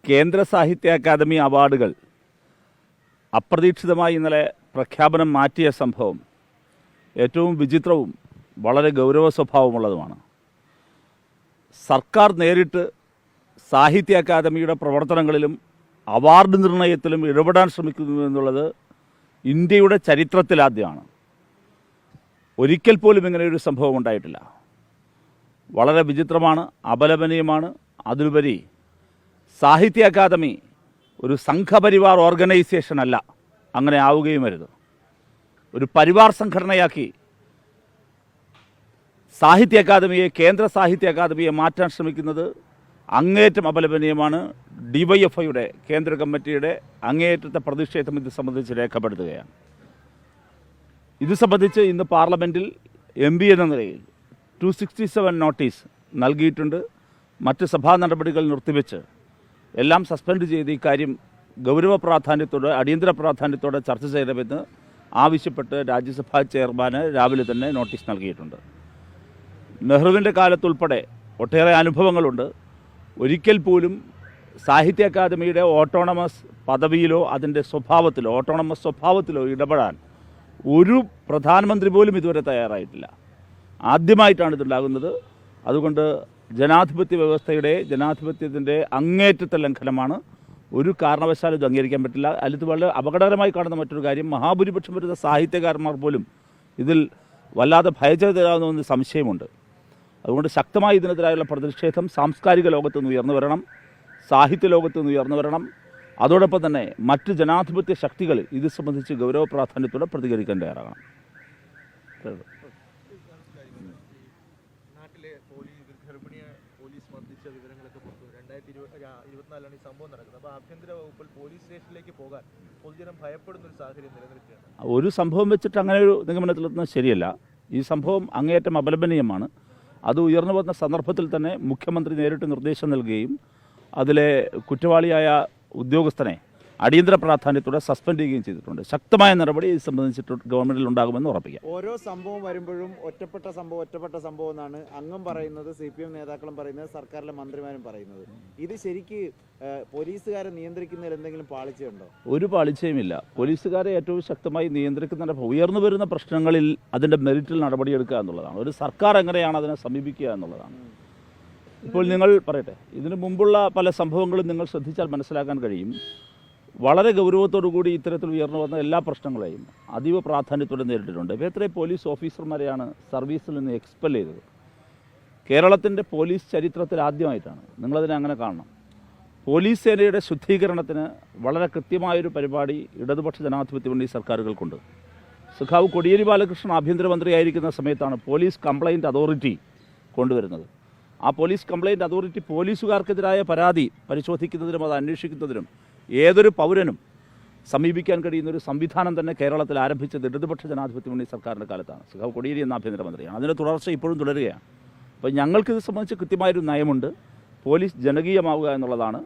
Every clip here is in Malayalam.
കേന്ദ്ര സാഹിത്യ അക്കാദമി അവാർഡുകൾ അപ്രതീക്ഷിതമായി ഇന്നലെ പ്രഖ്യാപനം മാറ്റിയ സംഭവം ഏറ്റവും വിചിത്രവും വളരെ ഗൗരവ സ്വഭാവമുള്ളതുമാണ്. സർക്കാർ നേരിട്ട് സാഹിത്യ അക്കാദമിയുടെ പ്രവർത്തനങ്ങളിലും അവാർഡ് നിർണയത്തിലും ഇടപെടാൻ ശ്രമിക്കുന്നു എന്നുള്ളത് ഇന്ത്യയുടെ ചരിത്രത്തിലാദ്യമാണ്. ഒരിക്കൽ പോലും ഇങ്ങനെയൊരു സംഭവം ഉണ്ടായിട്ടില്ല. വളരെ വിചിത്രമാണ്, അപലപനീയമാണ്. അതിലുപരി സാഹിത്യ അക്കാദമി ഒരു സംഘപരിവാർ ഓർഗനൈസേഷൻ അല്ല, അങ്ങനെ ആവുകയും വരുത്. ഒരു പരിവാർ സംഘടനയാക്കി സാഹിത്യ അക്കാദമിയെ, കേന്ദ്ര സാഹിത്യ അക്കാദമിയെ മാറ്റാൻ ശ്രമിക്കുന്നത് അങ്ങേയറ്റം അപലപനീയമാണ്. DYFIയുടെ കേന്ദ്ര കമ്മിറ്റിയുടെ അങ്ങേയറ്റത്തെ പ്രതിഷേധം ഇത് സംബന്ധിച്ച് രേഖപ്പെടുത്തുകയാണ്. ഇത് സംബന്ധിച്ച് ഇന്ന് പാർലമെൻറ്റിൽ MP എന്ന നിലയിൽ 267 നോട്ടീസ് നൽകിയിട്ടുണ്ട്. മറ്റ് സഭാ നടപടികൾ നിർത്തിവെച്ച് എല്ലാം സസ്പെൻഡ് ചെയ്ത് ഇക്കാര്യം ഗൗരവ പ്രാധാന്യത്തോടെ, അടിയന്തര പ്രാധാന്യത്തോടെ ചർച്ച ചെയ്യണമെന്ന് ആവശ്യപ്പെട്ട് രാജ്യസഭാ ചെയർമാന് രാവിലെ തന്നെ നോട്ടീസ് നൽകിയിട്ടുണ്ട്. നെഹ്റുവിൻ്റെ കാലത്തുൾപ്പെടെ ഒട്ടേറെ അനുഭവങ്ങളുണ്ട്. ഒരിക്കൽ പോലും സാഹിത്യ അക്കാദമിയുടെ ഓട്ടോണമസ് പദവിയിലോ അതിൻ്റെ സ്വഭാവത്തിലോ, ഓട്ടോണമസ് സ്വഭാവത്തിലോ ഇടപെടാൻ ഒരു പ്രധാനമന്ത്രി പോലും ഇതുവരെ തയ്യാറായിട്ടില്ല. ആദ്യമായിട്ടാണ് ഇതുണ്ടാകുന്നത്. അതുകൊണ്ട് ജനാധിപത്യ വ്യവസ്ഥയുടെ, ജനാധിപത്യത്തിൻ്റെ അങ്ങേയറ്റത്തെ ലംഘനമാണ്. ഒരു കാരണവശാലും ഇത് അംഗീകരിക്കാൻ പറ്റില്ല. അതിൽ വളരെ അപകടകരമായി കാണുന്ന മറ്റൊരു കാര്യം, മഹാഭൂരിപക്ഷം വരുന്ന സാഹിത്യകാരന്മാർ പോലും ഇതിൽ വല്ലാതെ ഭയചകിതരാകുന്നതെന്ന് സംശയമുണ്ട്. അതുകൊണ്ട് ശക്തമായി ഇതിനെതിരായുള്ള പ്രതിഷേധം സാംസ്കാരിക ലോകത്തു നിന്ന് ഉയർന്നു വരണം, സാഹിത്യ ലോകത്തു നിന്ന് ഉയർന്നു വരണം. അതോടൊപ്പം തന്നെ മറ്റ് ജനാധിപത്യ ശക്തികൾ ഇത് സംബന്ധിച്ച് ഗൗരവ പ്രാധാന്യത്തോടെ പ്രതികരിക്കാൻ തയ്യാറാകണം. ഒരു സംഭവം വെച്ചിട്ട് അങ്ങനെ ഒരു നിഗമനത്തിലെത്തുന്നത് ശരിയല്ല. ഈ സംഭവം അങ്ങേയറ്റം അപലപനീയമാണ്. അത് ഉയർന്നു വന്ന സന്ദർഭത്തിൽ തന്നെ മുഖ്യമന്ത്രി നേരിട്ട് നിർദ്ദേശം നൽകുകയും അതിലെ കുറ്റവാളിയായ ഉദ്യോഗസ്ഥനെ അടിയന്തര പ്രാധാന്യത്തോടെ സസ്പെൻഡ് ചെയ്യുകയും ചെയ്തിട്ടുണ്ട്. ശക്തമായ നടപടി ഇത് സംബന്ധിച്ചിട്ട് ഗവൺമെൻറ്റിൽ ഉണ്ടാകുമെന്ന് ഉറപ്പിക്കാം. ഓരോ സംഭവം വരുമ്പോഴും ഒറ്റപ്പെട്ട സംഭവം എന്നാണ് അങ്ങും പറയുന്നത്, CPM നേതാക്കളും പറയുന്നത്, സർക്കാരിലെ മന്ത്രിമാരും പറയുന്നത്. ഇത് ശരിക്ക് പോലീസുകാരെ നിയന്ത്രിക്കുന്നതിൽ എന്തെങ്കിലും പാളിച്ചയുണ്ടോ? ഒരു പാളിച്ചയുമില്ല. പോലീസുകാരെ ഏറ്റവും ശക്തമായി നിയന്ത്രിക്കുന്ന ഉയർന്നു വരുന്ന പ്രശ്നങ്ങളിൽ അതിൻ്റെ മെറിറ്റിൽ നടപടിയെടുക്കുക എന്നുള്ളതാണ്. ഒരു സർക്കാർ എങ്ങനെയാണ് അതിനെ സമീപിക്കുക എന്നുള്ളതാണ്. ഇപ്പോൾ നിങ്ങൾ പറയട്ടെ, ഇതിനു മുമ്പുള്ള പല സംഭവങ്ങളും നിങ്ങൾ ശ്രദ്ധിച്ചാൽ മനസ്സിലാക്കാൻ കഴിയും. വളരെ ഗൗരവത്തോടുകൂടി ഇത്തരത്തിൽ ഉയർന്നു വന്ന എല്ലാ പ്രശ്നങ്ങളെയും അതീവ പ്രാധാന്യത്തോടെ നേരിട്ടിട്ടുണ്ട്. ഇപ്പോൾ എത്രയും പോലീസ് ഓഫീസർമാരെയാണ് സർവീസിൽ നിന്ന് എക്സ്പെൽ ചെയ്തത്. കേരളത്തിൻ്റെ പോലീസ് ചരിത്രത്തിൽ ആദ്യമായിട്ടാണ്. നിങ്ങളതിനെ അങ്ങനെ കാണണം. പോലീസ് സേനയുടെ ശുദ്ധീകരണത്തിന് വളരെ കൃത്യമായൊരു പരിപാടി ഇടതുപക്ഷ ജനാധിപത്യ മുന്നണി സർക്കാരുകൾക്കുണ്ട്. സഖാവ് കോടിയേരി ബാലകൃഷ്ണൻ ആഭ്യന്തരമന്ത്രിയായിരിക്കുന്ന സമയത്താണ് പോലീസ് കംപ്ലയിൻറ്റ് അതോറിറ്റി കൊണ്ടുവരുന്നത്. ആ പോലീസ് കംപ്ലയിൻറ്റ് അതോറിറ്റി പോലീസുകാർക്കെതിരായ പരാതി പരിശോധിക്കുന്നതിനും അത് അന്വേഷിക്കുന്നതിനും ഏതൊരു പൗരനും സമീപിക്കാൻ കഴിയുന്നൊരു സംവിധാനം തന്നെ കേരളത്തിൽ ആരംഭിച്ചത് ഇടതുപക്ഷ ജനാധിപത്യ മുന്നണി സർക്കാരിൻ്റെ കാലത്താണ്. സഖാവ് കോടിയേരി എന്ന ആഭ്യന്തരമന്ത്രിയാണ്. അതിൻ്റെ തുടർച്ച ഇപ്പോഴും തുടരുകയാണ്. അപ്പോൾ ഞങ്ങൾക്കിത് സംബന്ധിച്ച് കൃത്യമായൊരു നയമുണ്ട്. പോലീസ് ജനകീയമാവുക എന്നുള്ളതാണ്.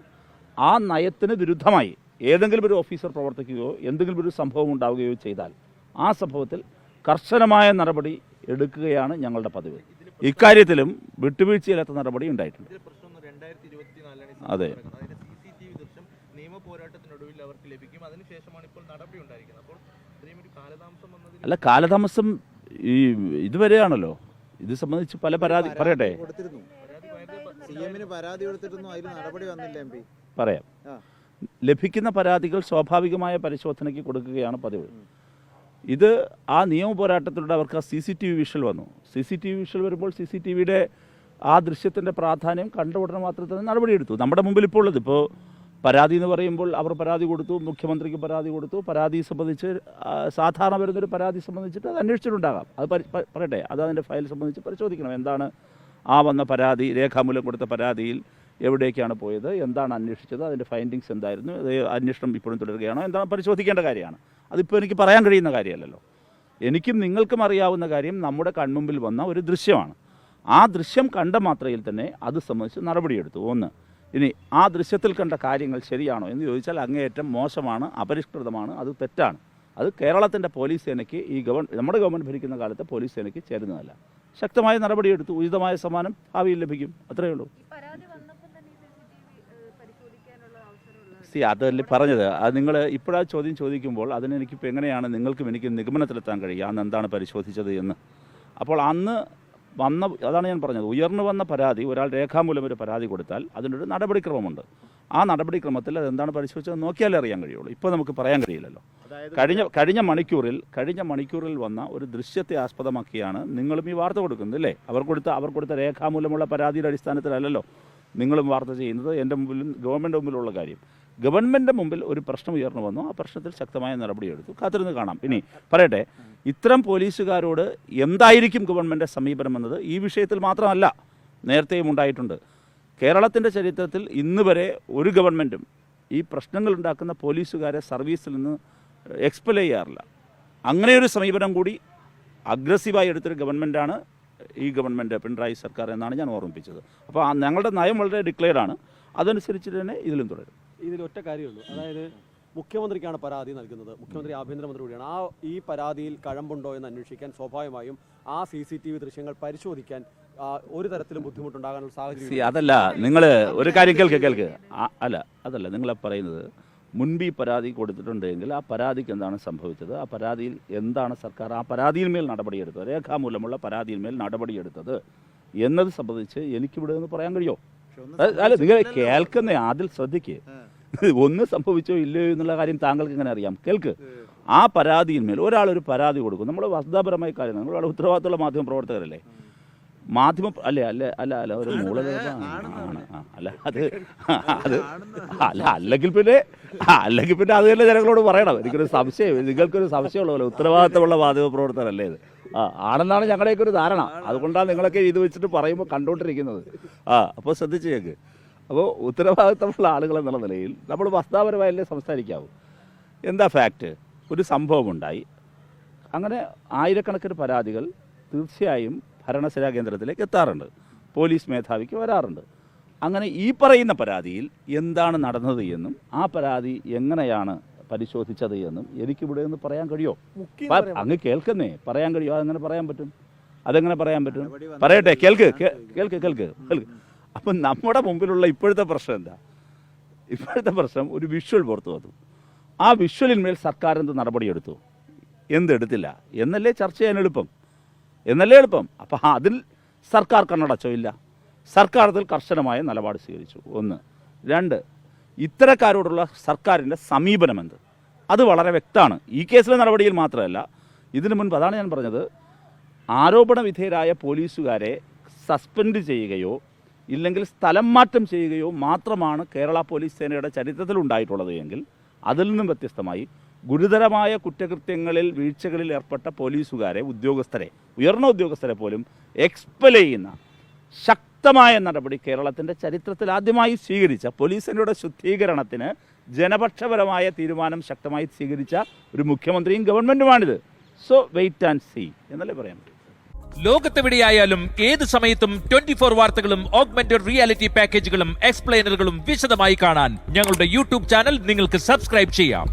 ആ നയത്തിന് വിരുദ്ധമായി ഏതെങ്കിലും ഒരു ഓഫീസർ പ്രവർത്തിക്കുകയോ എന്തെങ്കിലും ഒരു സംഭവം ഉണ്ടാവുകയോ ചെയ്താൽ ആ സംഭവത്തിൽ കർശനമായ നടപടി എടുക്കുകയാണ് ഞങ്ങളുടെ പതിവ്. ഇക്കാര്യത്തിലും വിട്ടുവീഴ്ചയില്ലാത്ത നടപടി ഉണ്ടായിട്ടുണ്ട്. അതെ, അല്ല, കാലതാമസം ഇതുവരെയാണല്ലോ. ഇത് സംബന്ധിച്ച് പല പരാതി പറയട്ടെ, പറയാം. ലഭിക്കുന്ന പരാതികൾ സ്വാഭാവികമായ പരിശോധനയ്ക്ക് കൊടുക്കുകയാണ് പതിവ്. ഇത് ആ നിയമ പോരാട്ടത്തിലൂടെ അവർക്ക് CCTV വിഷ്വൽ വന്നു. CCTV വിഷ്വൽ വരുമ്പോൾ CCTVയുടെ ആ ദൃശ്യത്തിൻ്റെ പ്രാധാന്യം കണ്ട ഉടനെ മാത്രം തന്നെ നടപടിയെടുത്തു. നമ്മുടെ മുമ്പിൽ ഇപ്പോൾ ഉള്ളത്, ഇപ്പോൾ പരാതി എന്ന് പറയുമ്പോൾ അവർ പരാതി കൊടുത്തു, മുഖ്യമന്ത്രിക്ക് പരാതി കൊടുത്തു. പരാതി സംബന്ധിച്ച് സാധാരണ വരുന്നൊരു പരാതി സംബന്ധിച്ചിട്ട് അത് അന്വേഷിച്ചിട്ടുണ്ടാകാം. അത് പറയട്ടെ, അത് അതിൻ്റെ ഫയൽ സംബന്ധിച്ച് പരിശോധിക്കണം. എന്താണ് ആ വന്ന പരാതി, രേഖാമൂലം കൊടുത്ത പരാതിയിൽ എവിടേക്കാണ് പോയത്, എന്താണ് അന്വേഷിച്ചത്, അതിൻ്റെ ഫൈൻഡിങ്സ് എന്തായിരുന്നു, അന്വേഷണം ഇപ്പോഴും തുടരുകയാണോ, എന്താണ് പരിശോധിക്കേണ്ട കാര്യമാണ്. അതിപ്പോൾ എനിക്ക് പറയാൻ കഴിയുന്ന കാര്യമല്ലല്ലോ. എനിക്കും നിങ്ങൾക്കും അറിയാവുന്ന കാര്യം നമ്മുടെ കൺമുമ്പിൽ വന്ന ഒരു ദൃശ്യമാണ്. ആ ദൃശ്യം കണ്ട മാത്രയിൽ തന്നെ അത് സംബന്ധിച്ച് നടപടിയെടുത്തു. ഒന്ന്, ഇനി ആ ദൃശ്യത്തിൽ കണ്ട കാര്യങ്ങൾ ശരിയാണോ എന്ന് ചോദിച്ചാൽ അങ്ങേയറ്റം മോശമാണ്, അപരിഷ്കൃതമാണ്, അത് തെറ്റാണ്. അത് കേരളത്തിൻ്റെ പോലീസ് സേനയ്ക്ക്, നമ്മുടെ ഗവൺമെൻറ് ഭരിക്കുന്ന കാലത്തെ പോലീസ് സേനയ്ക്ക് ചേരുന്നതല്ല. ശക്തമായ നടപടിയെടുത്തു. ഉചിതമായ സമ്മാനം ഭാവിയിൽ ലഭിക്കും. അത്രയേ ഉള്ളൂ. അതല്ലേ പറഞ്ഞത്. അത് നിങ്ങൾ ഇപ്പോഴാ ചോദ്യം ചോദിക്കുമ്പോൾ അതിനെനിക്കിപ്പോൾ എങ്ങനെയാണ് നിങ്ങൾക്കും എനിക്കും നിഗമനത്തിലെത്താൻ കഴിയുക അന്ന് എന്താണ് പരിശോധിച്ചത് എന്ന്. അപ്പോൾ അന്ന് അതാണ് ഞാൻ പറഞ്ഞത്, ഉയർന്നു വന്ന പരാതി, ഒരാൾ രേഖാമൂലം ഒരു പരാതി കൊടുത്താൽ അതിനൊരു നടപടിക്രമമുണ്ട്. ആ നടപടിക്രമത്തിൽ അതെന്താണ് പരിശോധിച്ചത് നോക്കിയാലേ അറിയാൻ കഴിയുള്ളൂ. ഇപ്പോൾ നമുക്ക് പറയാൻ കഴിയില്ലല്ലോ. കഴിഞ്ഞ മണിക്കൂറിൽ വന്ന ഒരു ദൃശ്യത്തെ ആസ്പദമാക്കിയാണ് നിങ്ങളും ഈ വാർത്ത കൊടുക്കുന്നത് അല്ലേ? അവർ കൊടുത്ത രേഖാമൂലമുള്ള പരാതിയുടെ അടിസ്ഥാനത്തിലല്ലല്ലോ നിങ്ങളും വാർത്ത ചെയ്യുന്നത്. എൻ്റെ മുമ്പിലും ഗവൺമെൻറ് മുമ്പിലുള്ള കാര്യം, ഗവൺമെൻറ് മുമ്പിൽ ഒരു പ്രശ്നം ഉയർന്നു വന്നു, ആ പ്രശ്നത്തിൽ ശക്തമായ നടപടിയെടുത്തു. കാത്തിരുന്ന് കാണാം. ഇനി പറയട്ടെ, ഇത്തരം പോലീസുകാരോട് എന്തായിരിക്കും ഗവൺമെൻറ് സമീപനമെന്നത് ഈ വിഷയത്തിൽ മാത്രമല്ല, നേരത്തെയും ഉണ്ടായിട്ടുണ്ട്. കേരളത്തിൻ്റെ ചരിത്രത്തിൽ ഇന്ന് വരെ ഒരു ഗവൺമെൻറ്റും ഈ പ്രശ്നങ്ങളുണ്ടാക്കുന്ന പോലീസുകാരെ സർവീസിൽ നിന്ന് എക്സ്പെൽ ചെയ്യാറില്ല. അങ്ങനെയൊരു സമീപനം കൂടി അഗ്രസീവായി എടുത്തൊരു ഗവൺമെൻറ്റാണ് ഈ ഗവൺമെൻറ്, പിണറായി സർക്കാർ എന്നാണ് ഞാൻ ഓർമ്മിപ്പിച്ചത്. അപ്പോൾ ഞങ്ങളുടെ നയം വളരെ ഡിക്ലെയർഡ് ആണ്. അതനുസരിച്ച് തന്നെ ഇതിലും തുടരും. ഇതിലൊറ്റ കാര്യമുള്ളൂ, അതായത് മുഖ്യമന്ത്രിക്കാണ് പരാതി നൽകുന്നത്, മുഖ്യമന്ത്രി ആഭ്യന്തരമന്ത്രി കൂടിയാണ്. ഈ പരാതിയിൽ കഴമ്പുണ്ടോ എന്ന് അന്വേഷിക്കാൻ സ്വാഭാവികമായും ആ CCTV ദൃശ്യങ്ങൾ പരിശോധിക്കാൻ ഒരു തരത്തിലും ബുദ്ധിമുട്ടുണ്ടാകാനുള്ള സാഹചര്യം. അതല്ല, നിങ്ങൾ ഒരു കാര്യം കേൾക്ക്. അതല്ല നിങ്ങൾ പറയുന്നത്, മുൻപ് ഈ പരാതി കൊടുത്തിട്ടുണ്ടെങ്കിൽ ആ പരാതിക്ക് എന്താണ് സംഭവിച്ചത്, ആ പരാതിയിൽ എന്താണ് സർക്കാർ ആ പരാതിയിൽ മേൽ നടപടിയെടുത്തത്, രേഖാമൂലമുള്ള പരാതിയിൽ മേൽ നടപടിയെടുത്തത് എന്നത് സംബന്ധിച്ച് എനിക്കിവിടെ നിന്ന് പറയാൻ കഴിയുമോ? അല്ല, നിങ്ങൾ കേൾക്കുന്ന ആദ്യം ശ്രദ്ധിക്കുക. ഒന്ന് സംഭവിച്ചോ ഇല്ലയോ എന്നുള്ള കാര്യം താങ്കൾക്ക് എങ്ങനെ അറിയാം? കേൾക്ക്. ആ പരാതിയിന്മേൽ ഒരാളൊരു പരാതി കൊടുക്കും. നമ്മൾ വസ്തുതാപരമായ കാര്യം, നമ്മൾ വളരെ ഉത്തരവാദിത്തമുള്ള മാധ്യമ പ്രവർത്തകരല്ലേ? അല്ല ഒരു മൂലമാണ്. അല്ലെങ്കിൽ പിന്നെ അത് തന്നെ ജനങ്ങളോട് പറയണം. നിങ്ങൾക്കൊരു സംശയമുള്ളല്ലോ, ഉത്തരവാദിത്തമുള്ള മാധ്യമ പ്രവർത്തകരല്ലേ ഇത്? ആണെന്നാണ് ഞങ്ങളുടെയൊക്കെ ഒരു ധാരണ. അതുകൊണ്ടാണ് നിങ്ങളൊക്കെ ഇത് വെച്ചിട്ട് പറയുമ്പോൾ കണ്ടുകൊണ്ടിരിക്കുന്നത്. അപ്പോൾ ശ്രദ്ധിച്ച് കേൾക്ക്. അപ്പോൾ ഉത്തരവാദിത്തമുള്ള ആളുകളെന്നുള്ള നിലയിൽ നമ്മൾ വസ്തുതാപരമായല്ലേ സംസാരിക്കാവൂ. എന്താ ഫാക്റ്റ്? ഒരു സംഭവമുണ്ടായി, അങ്ങനെ ആയിരക്കണക്കിന് പരാതികൾ തീർച്ചയായും ഭരണസിരാ കേന്ദ്രത്തിലേക്ക് എത്താറുണ്ട്, പോലീസ് മേധാവിക്ക് വരാറുണ്ട്. അങ്ങനെ ഈ പറയുന്ന പരാതിയിൽ എന്താണ് നടന്നത് എന്നും ആ പരാതി എങ്ങനെയാണ് പരിശോധിച്ചത് എന്നും എനിക്കിവിടെ നിന്ന് പറയാൻ കഴിയുമോ? അങ്ങ് കേൾക്കുന്നേ, പറയാൻ കഴിയുമോ? അതെങ്ങനെ പറയാൻ പറ്റും? പറയട്ടെ, കേൾക്ക്. അപ്പം നമ്മുടെ മുമ്പിലുള്ള ഇപ്പോഴത്തെ പ്രശ്നം എന്താ? ഇപ്പോഴത്തെ പ്രശ്നം ഒരു വിഷ്വൽ പുറത്തു വന്നു. ആ വിഷ്വലിന്മേൽ സർക്കാർ എന്ത് നടപടിയെടുത്തു, എന്തെടുത്തില്ല എന്നല്ലേ ചർച്ച ചെയ്യാൻ എളുപ്പം? അപ്പം അതിൽ സർക്കാർ കണ്ണടച്ചോ? ഇല്ല. സർക്കാർ അതിൽ കർശനമായ നിലപാട് സ്വീകരിച്ചു. 1. 2, ഇത്തരക്കാരോടുള്ള സർക്കാരിൻ്റെ സമീപനമെന്ത്, അത് വളരെ വ്യക്തമാണ്. ഈ കേസിലെ നടപടിയിൽ മാത്രമല്ല, ഇതിനു മുൻപ് അതാണ് ഞാൻ പറഞ്ഞത്, ആരോപണ വിധേയരായ പോലീസുകാരെ സസ്പെൻഡ് ചെയ്യുകയോ ഇല്ലെങ്കിൽ സ്ഥലം മാറ്റം ചെയ്യുകയോ മാത്രമാണ് കേരള പോലീസ് സേനയുടെ ചരിത്രത്തിൽ ഉണ്ടായിട്ടുള്ളത് എങ്കിൽ അതിൽ നിന്നും വ്യത്യസ്തമായി ഗുരുതരമായ കുറ്റകൃത്യങ്ങളിൽ വീഴ്ചകളിൽ ഏർപ്പെട്ട പോലീസുകാരെ, ഉയർന്ന ഉദ്യോഗസ്ഥരെ പോലും എക്സ്പെൽ ചെയ്യുന്ന ശക്തമായ നടപടി കേരളത്തിൻ്റെ ചരിത്രത്തിൽ ആദ്യമായി സ്വീകരിച്ച, പോലീസ് സേനയുടെ ശുദ്ധീകരണത്തിന് ജനപക്ഷപരമായ തീരുമാനം ശക്തമായി സ്വീകരിച്ച ഒരു മുഖ്യമന്ത്രിയും ഗവൺമെൻറ്റുമാണിത്. സോ വെയിറ്റ് ആൻഡ് സീ എന്നല്ലേ പറയാൻ പറ്റും. ലോകത്തെവിടെയായാലും ഏത് സമയത്തും 24 വാർത്തകളും ഓഗ്മെന്റഡ് റിയാലിറ്റി പാക്കേജുകളും എക്സ്പ്ലെയിനറുകളും വിശദമായി കാണാൻ ഞങ്ങളുടെ YouTube ചാനൽ നിങ്ങൾക്ക് സബ്സ്ക്രൈബ് ചെയ്യാം.